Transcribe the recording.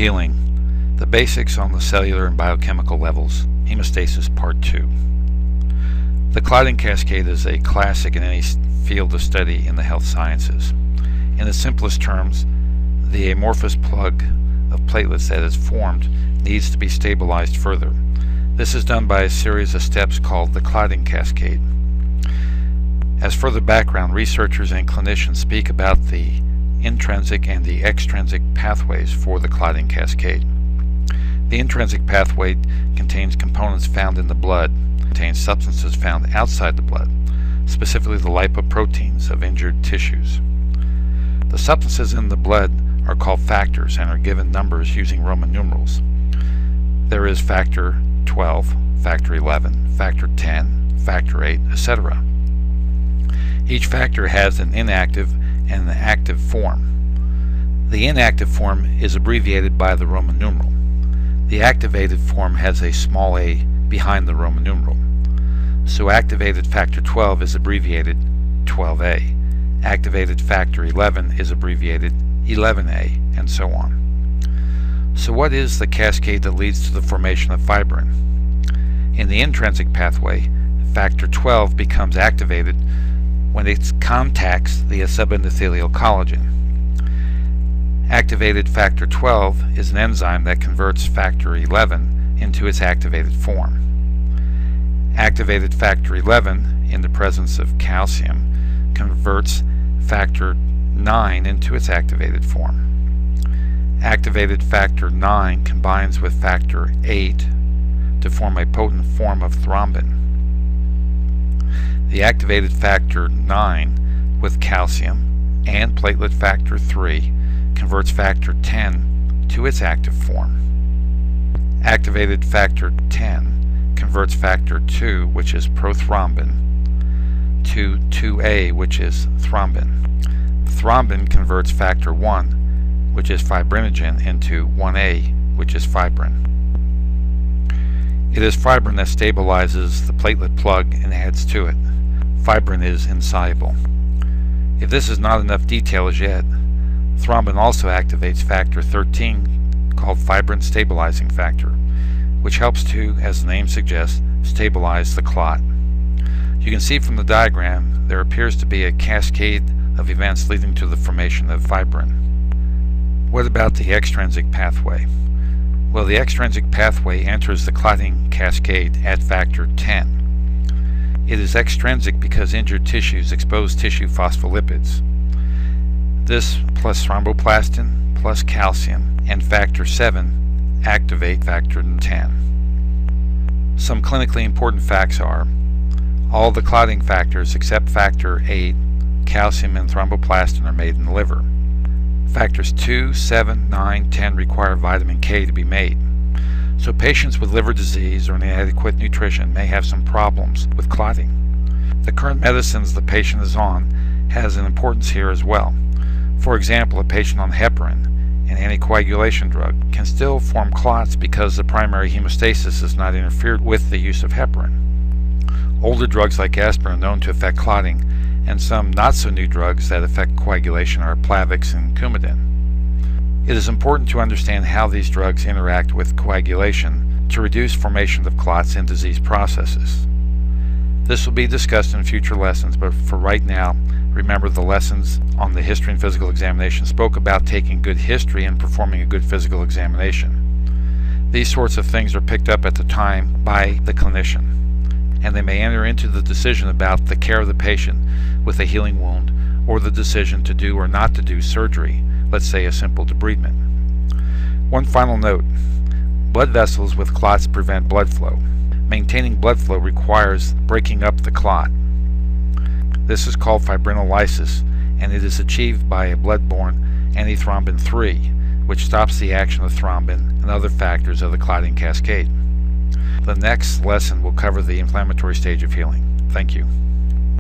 healing, the basics on the cellular and biochemical levels, hemostasis part 2. The clotting cascade is a classic in any field of study in the health sciences. In the simplest terms, the amorphous plug of platelets that is formed needs to be stabilized further. This is done by a series of steps called the clotting cascade. As further background, researchers and clinicians speak about the intrinsic and the extrinsic pathways for the clotting cascade. The intrinsic pathway contains components found in the blood, contains substances found outside the blood, specifically the lipoproteins of injured tissues. The substances in the blood are called factors and are given numbers using Roman numerals. There is factor 12, factor 11, factor 10, factor 8, etc. Each factor has an inactive and an active form. The inactive form is abbreviated by the Roman numeral. The activated form has a small a behind the Roman numeral. So activated factor 12 is abbreviated 12a. Activated factor 11 is abbreviated 11a, and so on. So what is the cascade that leads to the formation of fibrin? In the intrinsic pathway, factor 12 becomes activated when it contacts the subendothelial collagen. Activated factor 12 is an enzyme that converts factor 11 into its activated form. Activated factor 11, in the presence of calcium, converts factor 9 into its activated form. Activated factor 9 combines with factor 8 to form a potent form of thrombin. The activated factor 9 with calcium and platelet factor 3 converts factor 10 to its active form. Activated factor 10 converts factor 2, which is prothrombin, to 2a, which is thrombin. Thrombin converts factor 1, which is fibrinogen, into 1a, which is fibrin. It is fibrin that stabilizes the platelet plug and adds to it. Fibrin is insoluble. If this is not enough detail as yet, thrombin also activates factor 13, called fibrin stabilizing factor, which helps to, as the name suggests, stabilize the clot. You can see from the diagram there appears to be a cascade of events leading to the formation of fibrin. What about the extrinsic pathway? Well, the extrinsic pathway enters the clotting cascade at factor 10. It is extrinsic because injured tissues expose tissue phospholipids. This plus thromboplastin plus calcium and factor 7 activate factor 10. Some clinically important facts are: all the clotting factors except factor 8, calcium, and thromboplastin are made in the liver. Factors 2, 7, 9, 10 require vitamin K to be made. So patients with liver disease or inadequate nutrition may have some problems with clotting. The current medicines the patient is on has an importance here as well. For example, a patient on heparin, an anticoagulation drug, can still form clots because the primary hemostasis is not interfered with the use of heparin. Older drugs like aspirin are known to affect clotting, and some not-so-new drugs that affect coagulation are Plavix and Coumadin. It is important to understand how these drugs interact with coagulation to reduce formation of clots in disease processes. This will be discussed in future lessons, but for right now, remember the lessons on the history and physical examination spoke about taking good history and performing a good physical examination. These sorts of things are picked up at the time by the clinician, and they may enter into the decision about the care of the patient with a healing wound or the decision to do or not to do surgery, let's say a simple debridement. One final note: blood vessels with clots prevent blood flow. Maintaining blood flow requires breaking up the clot. This is called fibrinolysis, and it is achieved by a blood-borne antithrombin 3, which stops the action of thrombin and other factors of the clotting cascade. The next lesson will cover the inflammatory stage of healing. Thank you.